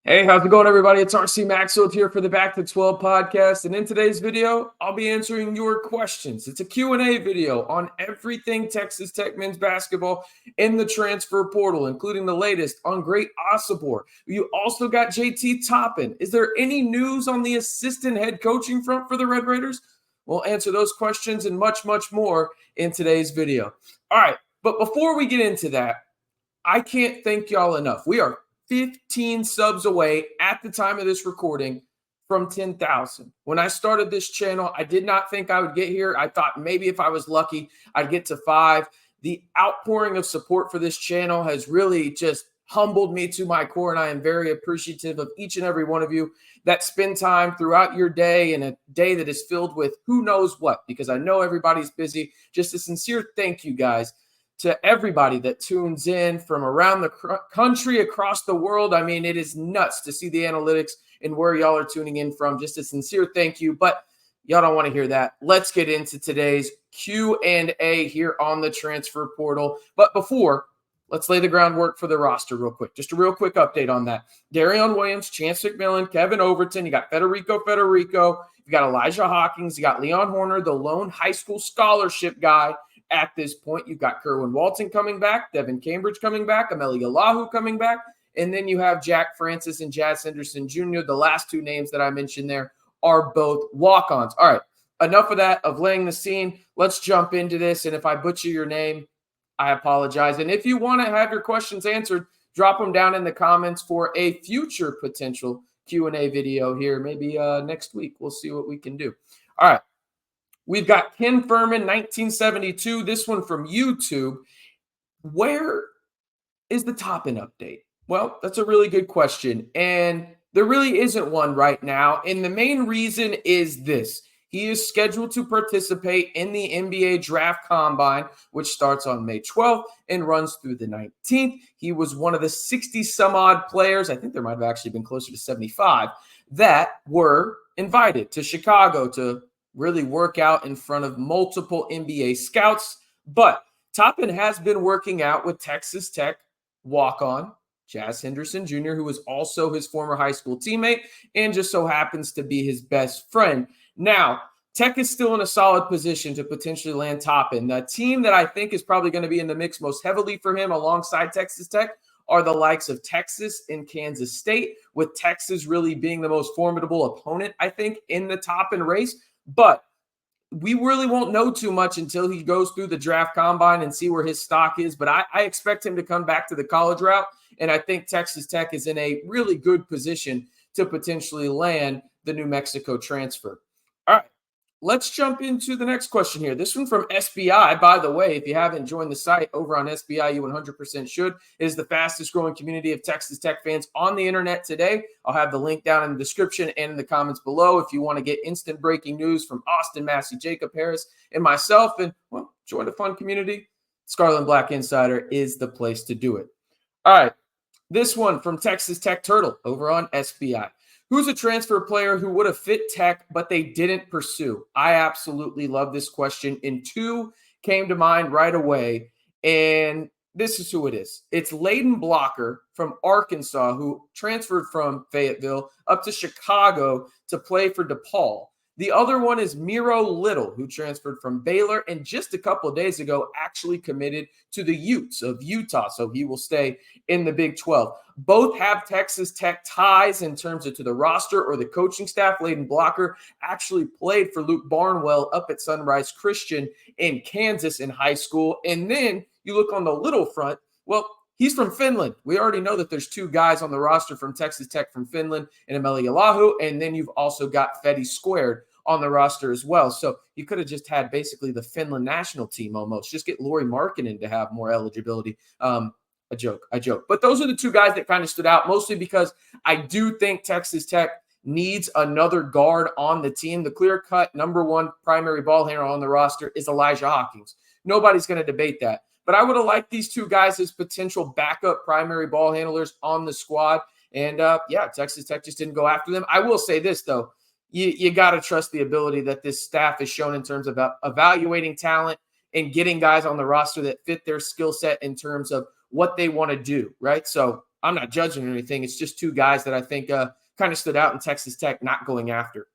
Hey, how's it going, everybody? It's RC Maxfield here for the Back to 12 podcast. And in today's video, I'll be answering your questions. It's a Q&A video on everything Texas Tech men's basketball in the transfer portal, including the latest on great Osobor. You also got JT Toppin. Is there any news on the assistant head coaching front for the Red Raiders? We'll answer those questions and much, much more in today's video. All right, but before we get into that, I can't thank y'all enough. We are 15 subs away at the time of this recording from 10,000. When I started this channel, I did not think I would get here. I thought maybe if I was lucky, I'd get to 5. The outpouring of support for this channel has really just humbled me to my core, and I am very appreciative of each and every one of you that spend time throughout your day, and a day that is filled with who knows what, because I know everybody's busy. Just a sincere thank you, guys, to everybody that tunes in from around the country, across the world. I mean, it is nuts to see the analytics and where y'all are tuning in from. Just a sincere thank you, but y'all don't want to hear that. Let's get into today's Q&A here on the transfer portal. But before, let's lay the groundwork for the roster real quick. Just a real quick update on that. Darrion Williams, Chance McMillian, Kevin Overton. You got Federiko Federiko. You got Elijah Hawkins. You got Leon Horner, the lone high school scholarship guy. At this point, you've got Kerwin Walton coming back, Devan Cambridge coming back, Eemeli Yalaho coming back, and then you have Jack Francis and Henderson Jr. The last two names that I mentioned there are both walk-ons. All right, enough of that, of laying the scene. Let's jump into this, and if I butcher your name, I apologize. And if you want to have your questions answered, drop them down in the comments for a future potential Q&A video here, maybe next week. We'll see what we can do. All right. We've got Ken Furman, 1972, this one from YouTube. Where is the Toppin update? Well, that's a really good question, and there really isn't one right now, and the main reason is this. He is scheduled to participate in the NBA Draft Combine, which starts on May 12th and runs through the 19th. He was one of the 60-some-odd players, I think there might have actually been closer to 75, that were invited to Chicago to really work out in front of multiple NBA scouts. But Toppin has been working out with Texas Tech walk-on Henderson Jr., who was also his former high school teammate and just so happens to be his best friend. Now, Tech is still in a solid position to potentially land Toppin. The team that I think is probably going to be in the mix most heavily for him alongside Texas Tech are the likes of Texas and Kansas State, with Texas really being the most formidable opponent, I think, in the Toppin race. But we really won't know too much until he goes through the draft combine and see where his stock is. But I expect him to come back to the college route, and I think Texas Tech is in a really good position to potentially land the New Mexico transfer. All right, let's jump into the next question here. This one from SBI. By the way, if you haven't joined the site over on SBI, you 100% should. It is the fastest growing community of Texas Tech fans on the internet today. I'll have the link down in the description and in the comments below if you want to get instant breaking news from Austin, Massey, Jacob Harris, and myself. And, well, join the fun community. Scarlet and Black Insider is the place to do it. All right, this one from Texas Tech Turtle over on SBI. Who's a transfer player who would have fit Tech, but they didn't pursue? I absolutely love this question, and two came to mind right away, and this is who it is. It's Layden Blocker from Arkansas, who transferred from Fayetteville up to Chicago to play for DePaul. The other one is Miro Little, who transferred from Baylor and just a couple of days ago actually committed to the Utes of Utah, so he will stay in the Big 12. Both have Texas Tech ties in terms of to the roster or the coaching staff. Layden Blocker actually played for Luke Barnwell up at Sunrise Christian in Kansas in high school. And then you look on the Little front, well, he's from Finland. We already know that there's two guys on the roster from Texas Tech from Finland, and Eemeli Yalaho, and then you've also got Fedi squared on the roster as well. So you could have just had basically the Finland national team almost. Just get Lauri Markkanen to have more eligibility. A joke. But those are the two guys that kind of stood out, mostly because I do think Texas Tech needs another guard on the team. The clear-cut number one primary ball handler on the roster is Elijah Hawkins. Nobody's going to debate that. But I would have liked these two guys as potential backup primary ball handlers on the squad. And, yeah, Texas Tech just didn't go after them. I will say this, though. You got to trust the ability that this staff has shown in terms of evaluating talent and getting guys on the roster that fit their skill set in terms of what they want to do, right? So I'm not judging or anything. It's just two guys that I think kind of stood out in Texas Tech not going after.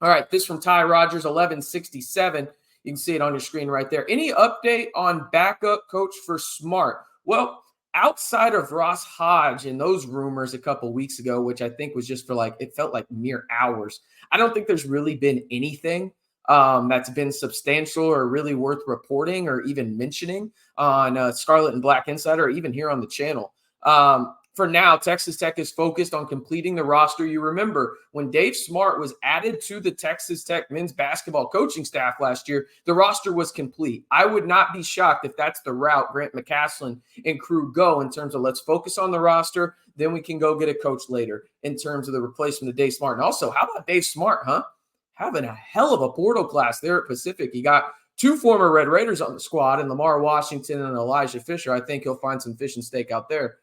All right, this from Ty Rogers, 1167. You can see it on your screen right there. Any update on backup coach for Smart? Well, outside of Ross Hodge and those rumors a couple weeks ago, which I think was just for it felt like mere hours, I don't think there's really been anything that's been substantial or really worth reporting or even mentioning on Scarlet and Black Insider or even here on the channel. For now, Texas Tech is focused on completing the roster. You remember when Dave Smart was added to the Texas Tech men's basketball coaching staff last year, the roster was complete. I would not be shocked if that's the route Grant McCasland and crew go in terms of let's focus on the roster, then we can go get a coach later in terms of the replacement of Dave Smart. And also, how about Dave Smart, huh? Having a hell of a portal class there at Pacific. He got two former Red Raiders on the squad in Lamar Washington and Elijah Fisher. I think he'll find some fish and steak out there.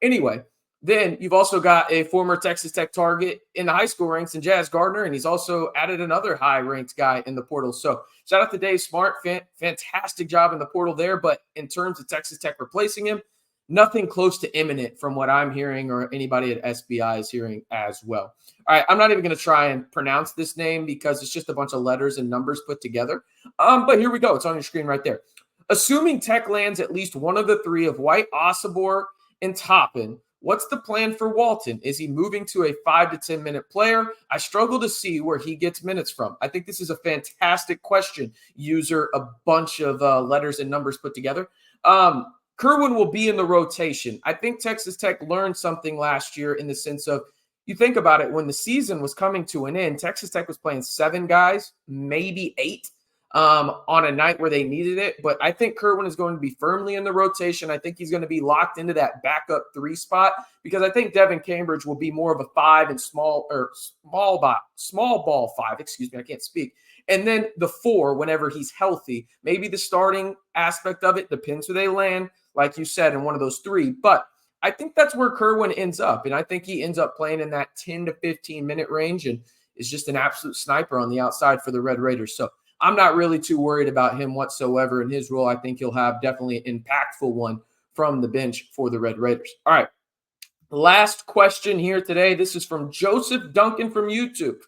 Anyway, then you've also got a former Texas Tech target in the high school ranks in Jazz Gardner, and he's also added another high-ranked guy in the portal. So shout out to Dave Smart. Fantastic job in the portal there. But in terms of Texas Tech replacing him, nothing close to imminent from what I'm hearing or anybody at SBI is hearing as well. All right, I'm not even going to try and pronounce this name because it's just a bunch of letters and numbers put together. But here we go. It's on your screen right there. Assuming Tech lands at least one of the three of White, Osobor, and Toppin, what's the plan for Walton? Is he moving to a 5 to 10 minute player? I struggle to see where he gets minutes from. I think this is a fantastic question. User, a bunch of letters and numbers put together. Kerwin will be in the rotation. I think Texas Tech learned something last year in the sense of, you think about it, when the season was coming to an end, Texas Tech was playing 7 guys, maybe 8. On a night where they needed it. But I think Kerwin is going to be firmly in the rotation. I think he's going to be locked into that backup 3 spot because I think Devan Cambridge will be more of a 5 and small ball 5. Excuse me, I can't speak. And then the 4 whenever he's healthy. Maybe the starting aspect of it depends who they land, like you said, in one of those 3. But I think that's where Kerwin ends up. And I think he ends up playing in that 10 to 15 minute range and is just an absolute sniper on the outside for the Red Raiders. So I'm not really too worried about him whatsoever in his role. I think he'll have definitely an impactful one from the bench for the Red Raiders. All right, last question here today. This is from Joseph Duncan from YouTube.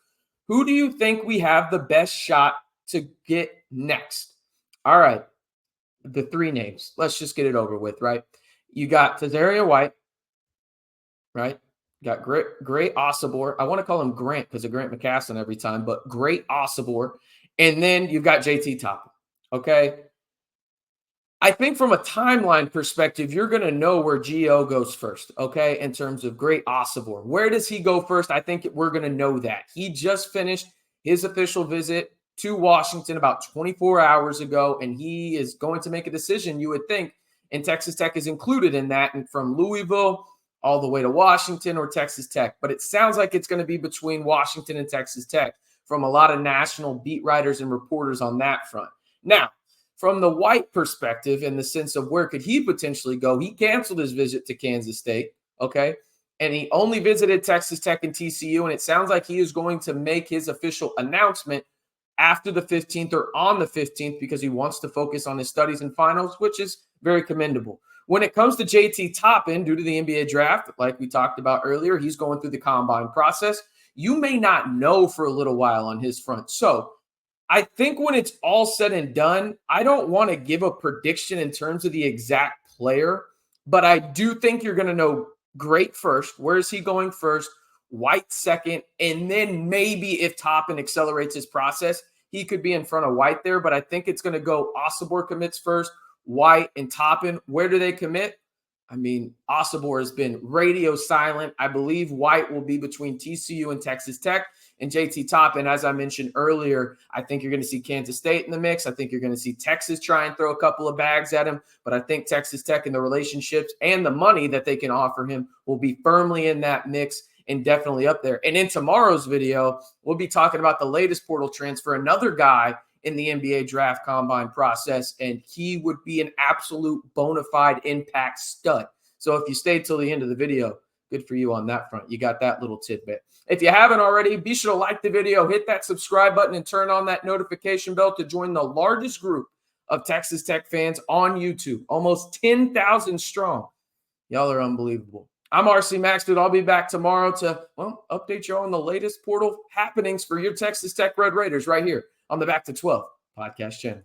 Who do you think we have the best shot to get next? All right, the 3 names. Let's just get it over with, right? You got Trazarien White, right? You got Great Osobor. I want to call him Grant because of Grant McCasland every time, but Great Osobor. And then you've got JT Toppin, okay? I think from a timeline perspective, you're going to know where Gio goes first, okay, in terms of Great Osobor. Where does he go first? I think we're going to know that. He just finished his official visit to Washington about 24 hours ago, and he is going to make a decision, you would think, and Texas Tech is included in that, and from Louisville all the way to Washington or Texas Tech. But it sounds like it's going to be between Washington and Texas Tech from a lot of national beat writers and reporters on that front. Now, from the White perspective, in the sense of where could he potentially go, he canceled his visit to Kansas State, okay? And he only visited Texas Tech and TCU, and it sounds like he is going to make his official announcement after the 15th or on the 15th because he wants to focus on his studies and finals, which is very commendable. When it comes to JT Toppin, due to the NBA draft, like we talked about earlier, he's going through the combine process. You may not know for a little while on his front. So I think when it's all said and done, I don't want to give a prediction in terms of the exact player, but I do think you're going to know Great first. Where is he going first? White second. And then maybe if Toppin accelerates his process, he could be in front of White there. But I think it's going to go Osobor commits first, White and Toppin. Where do they commit? I mean, Osobor has been radio silent. I believe White will be between TCU and Texas Tech. And JT Toppin, as I mentioned earlier, I think you're going to see Kansas State in the mix. I think you're going to see Texas try and throw a couple of bags at him. But I think Texas Tech and the relationships and the money that they can offer him will be firmly in that mix and definitely up there. And in tomorrow's video, we'll be talking about the latest portal transfer, another guy in the NBA draft combine process, and he would be an absolute bona fide impact stud. So if you stayed till the end of the video, good for you on that front. You got that little tidbit. If you haven't already, be sure to like the video, hit that subscribe button, and turn on that notification bell to join the largest group of Texas Tech fans on YouTube. Almost 10,000 strong. Y'all are unbelievable. I'm RC Maxfield. I'll be back tomorrow to, well, update you on the latest portal happenings for your Texas Tech Red Raiders right here on the Back to 12 podcast channel.